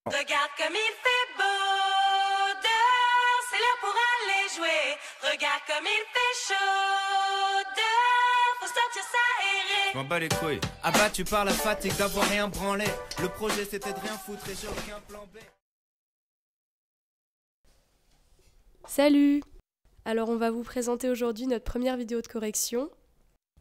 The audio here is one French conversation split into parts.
Regarde comme il fait beau dehors, c'est l'heure pour aller jouer. Regarde comme il fait chaud dehors, faut sortir s'aérer. Je m'en bats les couilles. Abattu par la fatigue d'avoir rien branlé. Le projet c'était de rien foutre et j'ai aucun plan B. Salut! Alors on va vous présenter aujourd'hui notre première vidéo de correction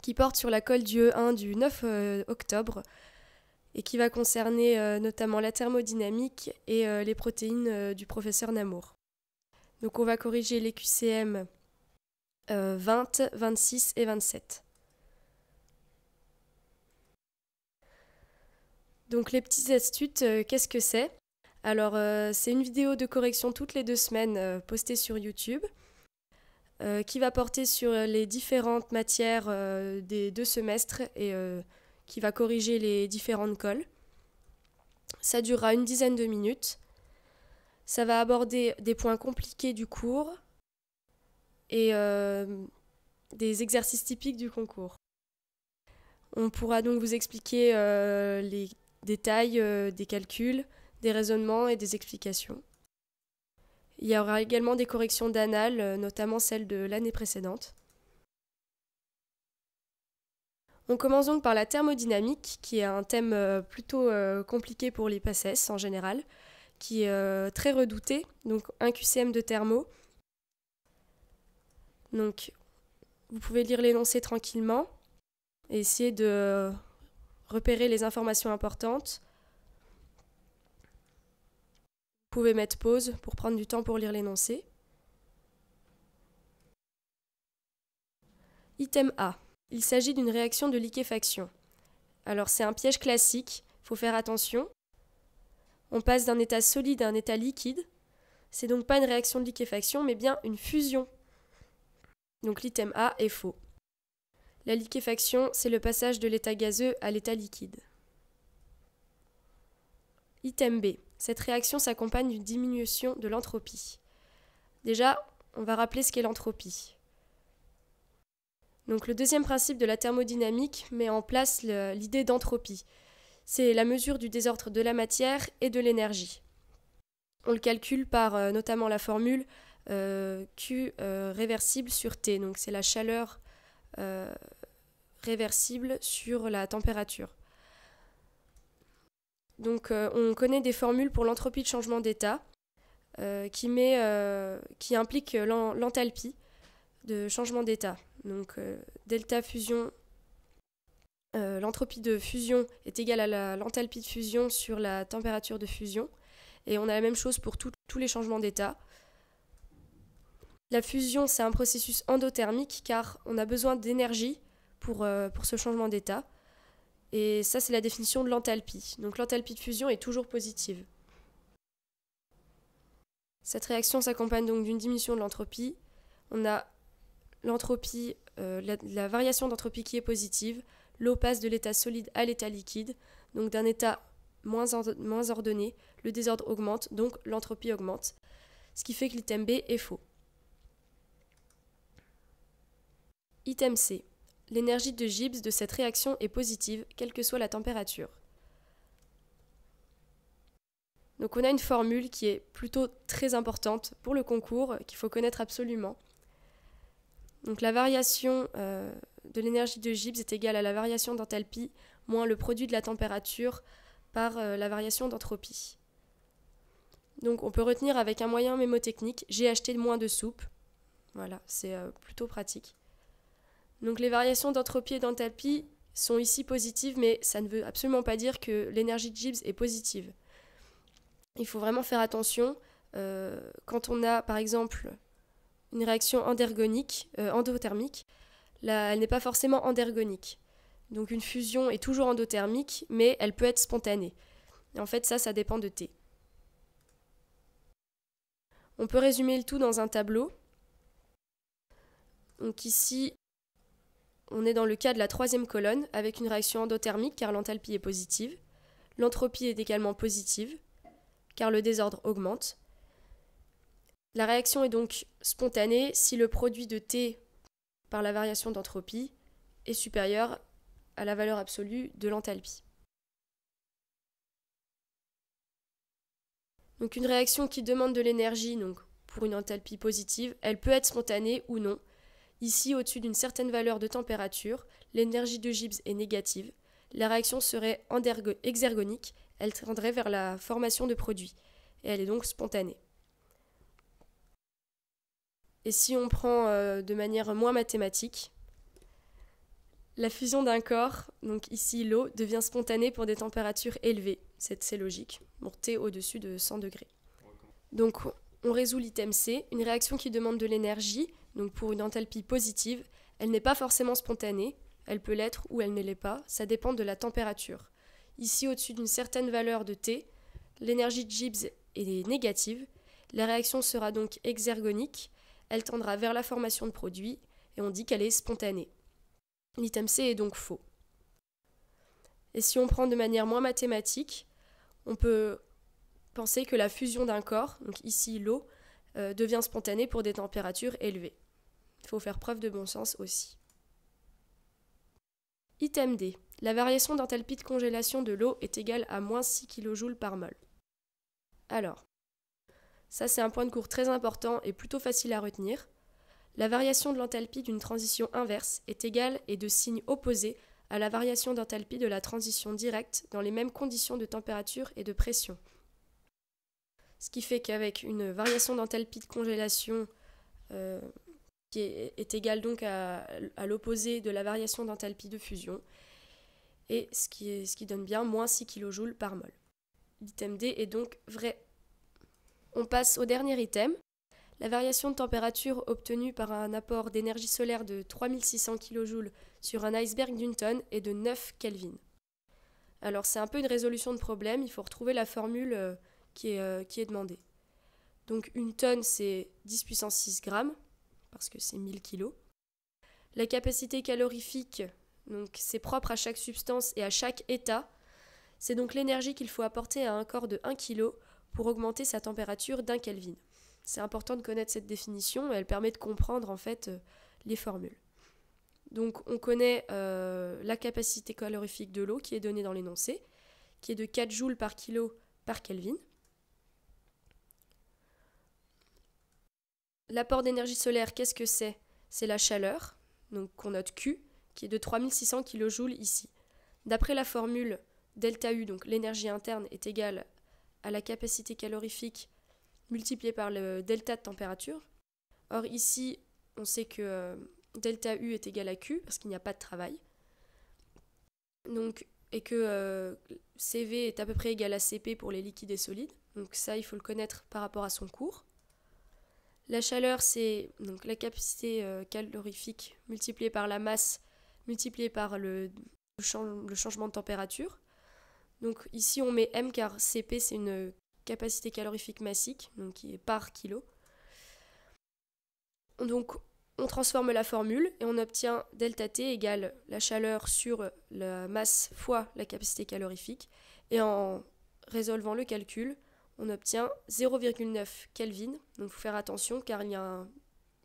qui porte sur la colle du E1 du 9 octobre et qui va concerner notamment la thermodynamique et les protéines du professeur Namour. Donc on va corriger les QCM 20, 26 et 27. Donc les petites astuces, qu'est-ce que c'est ? Alors c'est une vidéo de correction toutes les 2 semaines postée sur YouTube qui va porter sur les différentes matières des 2 semestres et qui va corriger les différentes colles. Ça durera une dizaine de minutes. Ça va aborder des points compliqués du cours et des exercices typiques du concours. On pourra donc vous expliquer les détails des calculs, des raisonnements et des explications. Il y aura également des corrections d'annales, notamment celles de l'année précédente. On commence donc par la thermodynamique, qui est un thème plutôt compliqué pour les PACES en général, qui est très redouté, donc un QCM de thermo. Donc vous pouvez lire l'énoncé tranquillement et essayer de repérer les informations importantes. Vous pouvez mettre pause pour prendre du temps pour lire l'énoncé. Item A. Il s'agit d'une réaction de liquéfaction. Alors c'est un piège classique, il faut faire attention. On passe d'un état solide à un état liquide. C'est donc pas une réaction de liquéfaction, mais bien une fusion. Donc l'item A est faux. La liquéfaction, c'est le passage de l'état gazeux à l'état liquide. Item B. Cette réaction s'accompagne d'une diminution de l'entropie. Déjà, on va rappeler ce qu'est l'entropie. Donc le deuxième principe de la thermodynamique met en place l'idée d'entropie. C'est la mesure du désordre de la matière et de l'énergie. On le calcule par notamment la formule Q réversible sur T. Donc c'est la chaleur réversible sur la température. Donc on connaît des formules pour l'entropie de changement d'état qui implique l'enthalpie de changement d'état. Donc delta fusion, l'entropie de fusion est égale à l'enthalpie de fusion sur la température de fusion. Et on a la même chose pour tous les changements d'état. La fusion, c'est un processus endothermique car on a besoin d'énergie pour ce changement d'état. Et ça, c'est la définition de l'enthalpie. Donc l'enthalpie de fusion est toujours positive. Cette réaction s'accompagne donc d'une diminution de l'entropie. On a l'entropie, la variation d'entropie qui est positive. L'eau passe de l'état solide à l'état liquide, donc d'un état moins ordonné. Le désordre augmente, donc l'entropie augmente. Ce qui fait que l'item B est faux. Item C. L'énergie de Gibbs de cette réaction est positive, quelle que soit la température. Donc on a une formule qui est plutôt très importante pour le concours, qu'il faut connaître absolument. Donc la variation de l'énergie de Gibbs est égale à la variation d'enthalpie moins le produit de la température par la variation d'entropie. Donc on peut retenir avec un moyen mémotechnique, j'ai acheté moins de soupe. Voilà, c'est plutôt pratique. Donc les variations d'entropie et d'enthalpie sont ici positives, mais ça ne veut absolument pas dire que l'énergie de Gibbs est positive. Il faut vraiment faire attention quand on a par exemple une réaction endothermique, elle n'est pas forcément endergonique. Donc une fusion est toujours endothermique, mais elle peut être spontanée. Et en fait, ça dépend de T. On peut résumer le tout dans un tableau. Donc ici, on est dans le cas de la 3e colonne, avec une réaction endothermique, car l'enthalpie est positive. L'entropie est également positive, car le désordre augmente. La réaction est donc spontanée si le produit de T par la variation d'entropie est supérieur à la valeur absolue de l'enthalpie. Donc une réaction qui demande de l'énergie, donc pour une enthalpie positive, elle peut être spontanée ou non. Ici, au-dessus d'une certaine valeur de température, l'énergie de Gibbs est négative. La réaction serait exergonique, elle tendrait vers la formation de produits, et elle est donc spontanée. Et si on prend de manière moins mathématique, la fusion d'un corps, donc ici l'eau, devient spontanée pour des températures élevées. C'est logique, pour T au-dessus de 100 degrés. Donc on résout l'item C, une réaction qui demande de l'énergie, donc pour une enthalpie positive, elle n'est pas forcément spontanée, elle peut l'être ou elle ne l'est pas, ça dépend de la température. Ici, au-dessus d'une certaine valeur de T, l'énergie de Gibbs est négative, la réaction sera donc exergonique, elle tendra vers la formation de produits et on dit qu'elle est spontanée. L'item C est donc faux. Et si on prend de manière moins mathématique, on peut penser que la fusion d'un corps, donc ici l'eau, devient spontanée pour des températures élevées. Il faut faire preuve de bon sens aussi. Item D. La variation d'enthalpie de congélation de l'eau est égale à moins 6 kJ par mol. Alors, ça c'est un point de cours très important et plutôt facile à retenir. La variation de l'enthalpie d'une transition inverse est égale et de signe opposé à la variation d'enthalpie de la transition directe dans les mêmes conditions de température et de pression. Ce qui fait qu'avec une variation d'enthalpie de congélation qui est égale donc à l'opposé de la variation d'enthalpie de fusion, et ce qui donne bien moins 6 kJ par mol. L'item D est donc vrai. On passe au dernier item. La variation de température obtenue par un apport d'énergie solaire de 3600 kJ sur un iceberg d'une tonne est de 9 Kelvin. Alors c'est un peu une résolution de problème, il faut retrouver la formule qui est demandée. Donc une tonne c'est 10 puissance 6 grammes, parce que c'est 1000 kg. La capacité calorifique, donc c'est propre à chaque substance et à chaque état, c'est donc l'énergie qu'il faut apporter à un corps de 1 kg pour augmenter sa température d'1 Kelvin. C'est important de connaître cette définition, elle permet de comprendre en fait les formules. Donc on connaît la capacité calorifique de l'eau qui est donnée dans l'énoncé, qui est de 4 joules par kilo par Kelvin. L'apport d'énergie solaire, qu'est-ce que c'est ? C'est la chaleur, donc qu'on note Q, qui est de 3600 kJ ici. D'après la formule, ΔU, donc l'énergie interne, est égale à la capacité calorifique multipliée par le delta de température. Or ici, on sait que ΔU est égal à Q, parce qu'il n'y a pas de travail. Donc, et que CV est à peu près égal à CP pour les liquides et solides. Donc ça, il faut le connaître par rapport à son cours. La chaleur, c'est donc la capacité calorifique multipliée par la masse, multipliée par le changement de température. Donc ici, on met M car CP, c'est une capacité calorifique massique, donc qui est par kilo. Donc on transforme la formule et on obtient ΔT égale la chaleur sur la masse fois la capacité calorifique. Et en résolvant le calcul, on obtient 0,9 Kelvin. Donc il faut faire attention car il y a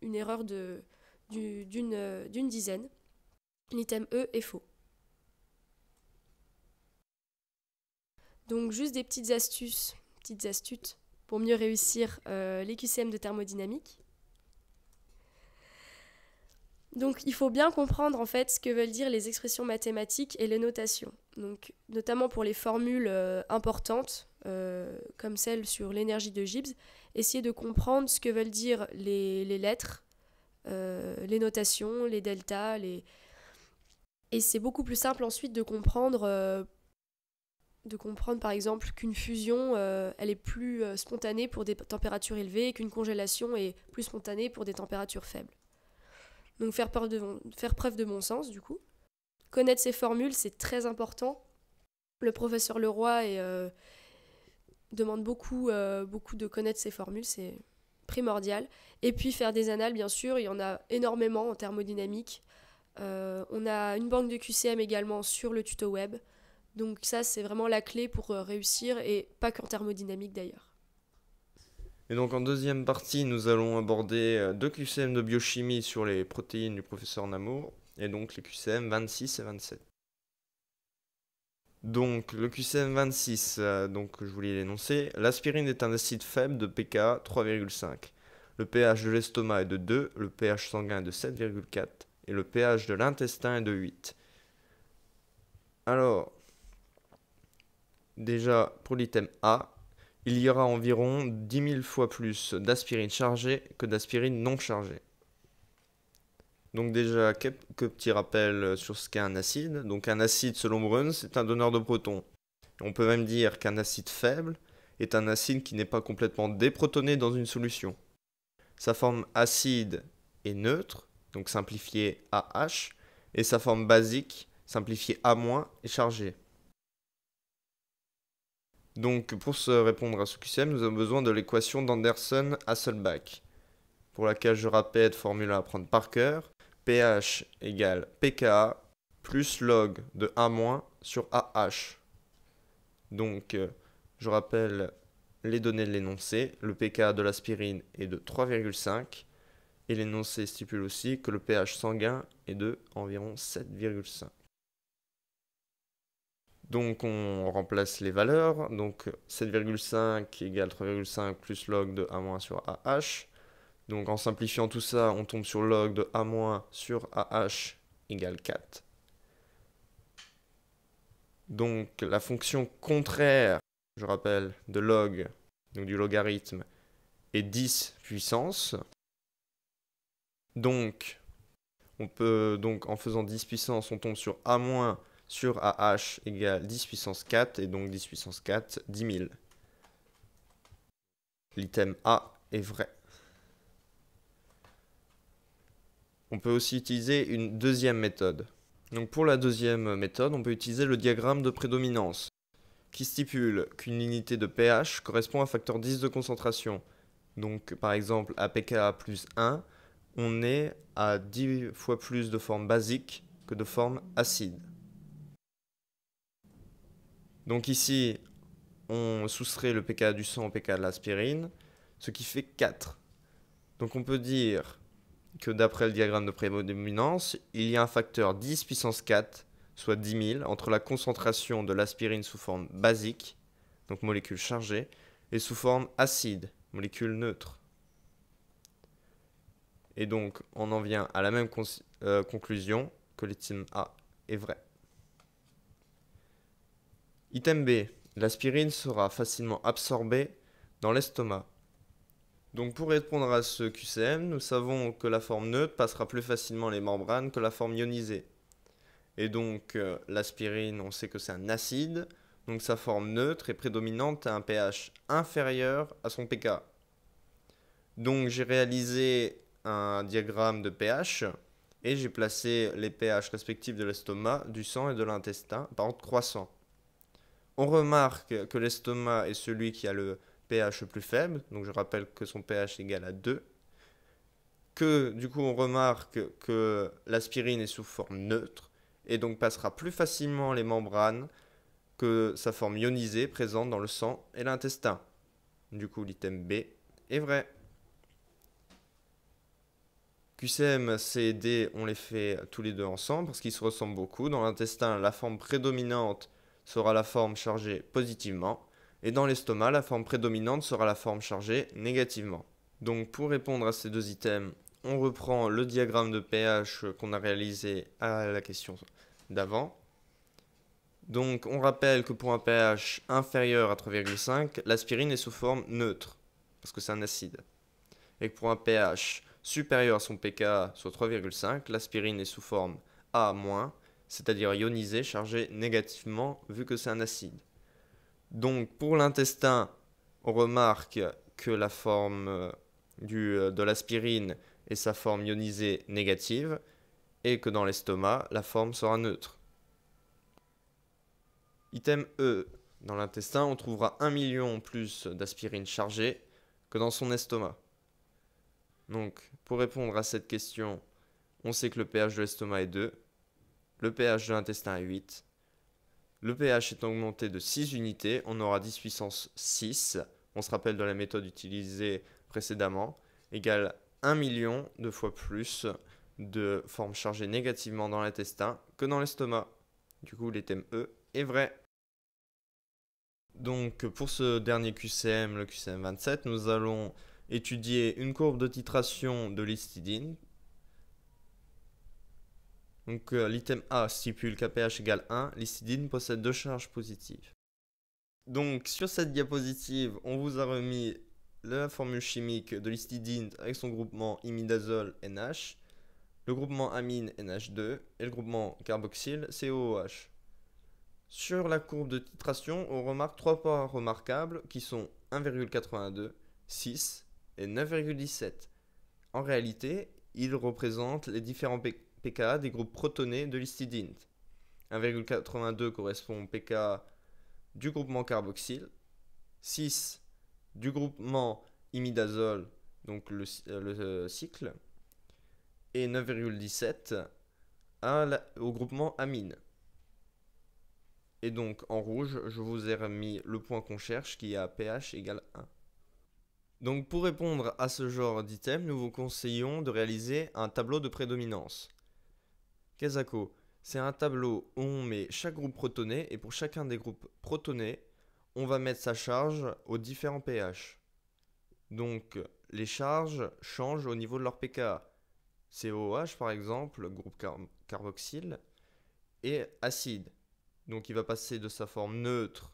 une erreur d'une dizaine. L'item E est faux. Donc juste des petites astuces pour mieux réussir les QCM de thermodynamique. Donc il faut bien comprendre en fait ce que veulent dire les expressions mathématiques et les notations. Donc notamment pour les formules importantes comme celle sur l'énergie de Gibbs, essayer de comprendre ce que veulent dire les lettres, les notations, les deltas, et c'est beaucoup plus simple ensuite de comprendre par exemple qu'une fusion elle est plus spontanée pour des températures élevées et qu'une congélation est plus spontanée pour des températures faibles. Donc faire preuve de bon sens du coup. Connaître ces formules, c'est très important. Le professeur Leroy demande beaucoup de connaître ces formules, c'est primordial. Et puis faire des annales, bien sûr, il y en a énormément en thermodynamique. On a une banque de QCM également sur le tuto web. Donc ça, c'est vraiment la clé pour réussir, et pas qu'en thermodynamique d'ailleurs. Et donc en deuxième partie, nous allons aborder 2 QCM de biochimie sur les protéines du professeur Namour, et donc les QCM 26 et 27. Donc, le QCM 26, donc je voulais l'énoncer. L'aspirine est un acide faible de pKa 3,5. Le pH de l'estomac est de 2, le pH sanguin est de 7,4 et le pH de l'intestin est de 8. Alors, déjà, pour l'item A, il y aura environ 10 000 fois plus d'aspirine chargée que d'aspirine non chargée. Donc déjà, quelques petits rappels sur ce qu'est un acide. Donc un acide, selon Bruns, c'est un donneur de protons. On peut même dire qu'un acide faible est un acide qui n'est pas complètement déprotoné dans une solution. Sa forme acide est neutre, donc simplifié AH, et sa forme basique, simplifiée A-, est chargée. Donc pour se répondre à ce QCM, nous avons besoin de l'équation d'Anderson-Hasselbalch, pour laquelle je répète, formule à apprendre par cœur. pH égale pKa plus log de A- sur AH. Donc, je rappelle les données de l'énoncé. Le pKa de l'aspirine est de 3,5 et l'énoncé stipule aussi que le pH sanguin est de environ 7,5. Donc, on remplace les valeurs. Donc, 7,5 égale 3,5 plus log de A- sur AH. Donc en simplifiant tout ça, on tombe sur log de A- sur AH égale 4. Donc la fonction contraire, je rappelle, de log, donc du logarithme, est 10 puissance. Donc en faisant 10 puissance, on tombe sur A- sur AH égale 10 puissance 4, et donc 10 puissance 4, 10 000. L'item A est vrai. On peut aussi utiliser une deuxième méthode. Donc pour la deuxième méthode, on peut utiliser le diagramme de prédominance, qui stipule qu'une unité de pH correspond à un facteur 10 de concentration. Donc par exemple à pKa plus 1, on est à 10 fois plus de forme basique que de forme acide. Donc ici, on soustrait le pKa du sang au pKa de l'aspirine, ce qui fait 4. Donc on peut dire que d'après le diagramme de prédominance, il y a un facteur 10 puissance 4, soit 10 000, entre la concentration de l'aspirine sous forme basique, donc molécule chargée, et sous forme acide, molécule neutre. Et donc, on en vient à la même conclusion que l'item A est vrai. Item B, l'aspirine sera facilement absorbée dans l'estomac. Donc pour répondre à ce QCM, nous savons que la forme neutre passera plus facilement les membranes que la forme ionisée. Et donc l'aspirine, on sait que c'est un acide, donc sa forme neutre est prédominante à un pH inférieur à son pK. Donc j'ai réalisé un diagramme de pH et j'ai placé les pH respectifs de l'estomac, du sang et de l'intestin par ordre croissant. On remarque que l'estomac est celui qui a le pH le plus faible, donc je rappelle que son pH est égal à 2, que du coup on remarque que l'aspirine est sous forme neutre, et donc passera plus facilement les membranes que sa forme ionisée présente dans le sang et l'intestin. Du coup l'item B est vrai. QCM, C et D, on les fait tous les deux ensemble parce qu'ils se ressemblent beaucoup. Dans l'intestin, la forme prédominante sera la forme chargée positivement, et dans l'estomac, la forme prédominante sera la forme chargée négativement. Donc pour répondre à ces deux items, on reprend le diagramme de pH qu'on a réalisé à la question d'avant. Donc on rappelle que pour un pH inférieur à 3,5, l'aspirine est sous forme neutre, parce que c'est un acide. Et que pour un pH supérieur à son pKa, soit 3,5, l'aspirine est sous forme A-, c'est-à-dire ionisée, chargée négativement, vu que c'est un acide. Donc pour l'intestin, on remarque que la forme de l'aspirine est sa forme ionisée négative, et que dans l'estomac, la forme sera neutre. Item E, dans l'intestin, on trouvera 1 million plus d'aspirine chargée que dans son estomac. Donc, pour répondre à cette question, on sait que le pH de l'estomac est 2, le pH de l'intestin est 8, le pH est augmenté de 6 unités, on aura 10 puissance 6, on se rappelle de la méthode utilisée précédemment, égale 1 million de fois plus de formes chargées négativement dans l'intestin que dans l'estomac. Du coup, l'item E est vrai. Donc pour ce dernier QCM, le QCM 27, nous allons étudier une courbe de titration de l'histidine. Donc l'item A stipule qu'à pH égale 1, l'histidine possède 2 charges positives. Donc sur cette diapositive, on vous a remis la formule chimique de l'histidine avec son groupement imidazole NH, le groupement amine NH2 et le groupement carboxyle COOH. Sur la courbe de titration, on remarque 3 points remarquables qui sont 1,82, 6 et 9,17. En réalité, ils représentent les différents pKa des groupes protonés de l'histidine. 1,82 correspond au pKa du groupement carboxyle, 6 du groupement imidazole, donc le cycle, et 9,17 au groupement amine. Et donc en rouge, je vous ai remis le point qu'on cherche qui est à pH égale 1. Donc pour répondre à ce genre d'item, nous vous conseillons de réaliser un tableau de prédominance. Kesako, c'est un tableau où on met chaque groupe protoné et pour chacun des groupes protonés, on va mettre sa charge aux différents pH. Donc les charges changent au niveau de leur pKa. COOH par exemple, groupe carboxyle, est acide. Donc il va passer de sa forme neutre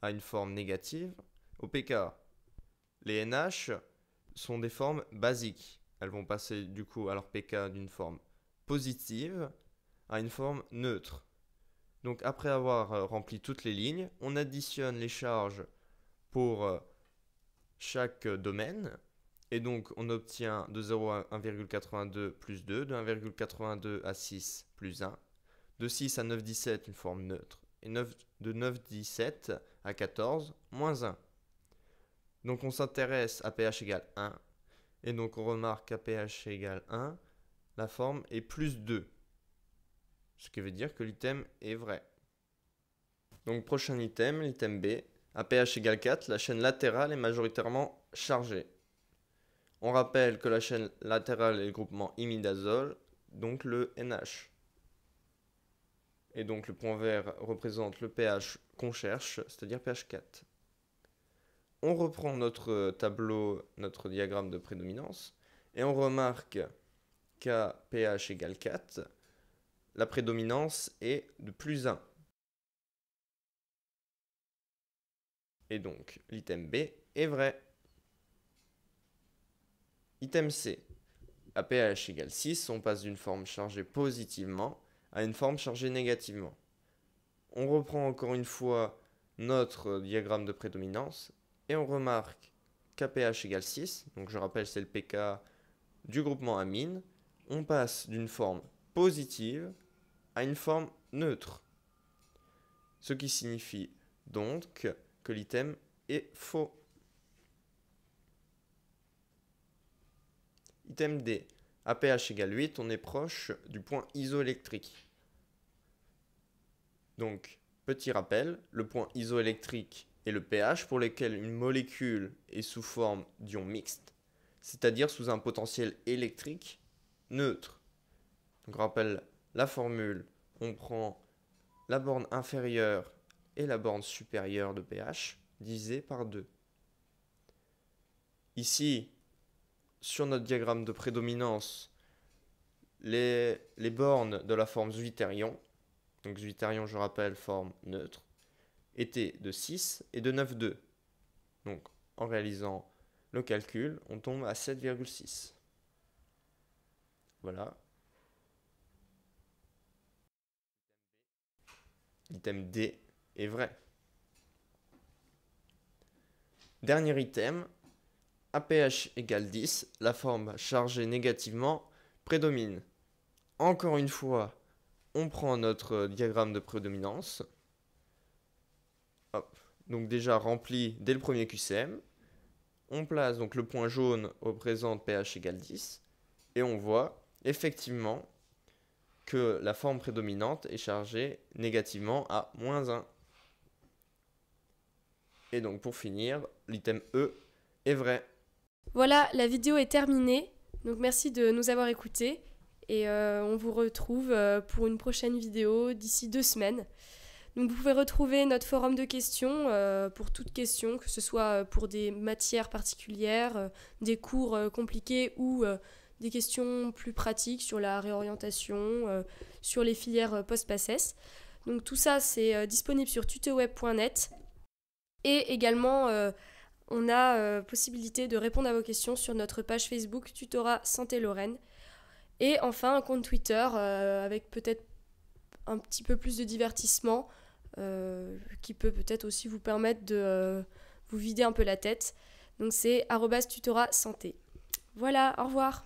à une forme négative au pKa. Les NH sont des formes basiques. Elles vont passer du coup à leur pKa d'une forme positive à une forme neutre. Donc après avoir rempli toutes les lignes, on additionne les charges pour chaque domaine. Et donc on obtient de 0 à 1,82 plus 2, de 1,82 à 6 plus 1. De 6 à 9,17 une forme neutre, et de 9,17 à 14, moins 1. Donc on s'intéresse à pH égale 1, et donc on remarque qu'à pH égale 1, la forme est plus 2. Ce qui veut dire que l'item est vrai. Donc prochain item, l'item B, à pH égale 4, la chaîne latérale est majoritairement chargée. On rappelle que la chaîne latérale est le groupement imidazole, donc le NH. Et donc le point vert représente le pH qu'on cherche, c'est-à-dire pH 4. On reprend notre tableau, notre diagramme de prédominance, et on remarque qu'à pH égale 4, la prédominance est de plus 1. Et donc l'item B est vrai. Item C. À pH égale 6, on passe d'une forme chargée positivement à une forme chargée négativement. On reprend encore une fois notre diagramme de prédominance et on remarque qu'à pH égale 6, donc je rappelle c'est le pK du groupement amine, on passe d'une forme positive à une forme neutre. Ce qui signifie donc que l'item est faux. Item D. À pH égale 8, on est proche du point isoélectrique. Donc, petit rappel, le point isoélectrique est le pH pour lequel une molécule est sous forme d'ion mixte, c'est-à-dire sous un potentiel électrique neutre. Donc, je rappelle la formule, on prend la borne inférieure et la borne supérieure de pH divisé par 2. Ici, sur notre diagramme de prédominance, les bornes de la forme zwitterion, donc zwitterion je rappelle forme neutre, étaient de 6 et de 9,2. Donc en réalisant le calcul, on tombe à 7,6. Voilà. L'item D est vrai. Dernier item. À pH égale 10, la forme chargée négativement prédomine. Encore une fois, on prend notre diagramme de prédominance. Hop. Donc déjà rempli dès le premier QCM. On place donc le point jaune représente pH égale 10. Et on voit effectivement que la forme prédominante est chargée négativement à moins 1. Et donc pour finir, l'item E est vrai. Voilà, la vidéo est terminée. Donc merci de nous avoir écoutés. Et on vous retrouve pour une prochaine vidéo d'ici 2 semaines. Donc vous pouvez retrouver notre forum de questions pour toute question, que ce soit pour des matières particulières, des cours compliqués ou des questions plus pratiques sur la réorientation, sur les filières post-PACES. Donc tout ça, c'est disponible sur tutoweb.net. Et également, on a possibilité de répondre à vos questions sur notre page Facebook Tutorat Santé Lorraine. Et enfin, un compte Twitter avec peut-être un petit peu plus de divertissement qui peut peut-être aussi vous permettre de vous vider un peu la tête. Donc c'est @tutorat santé. Voilà, au revoir.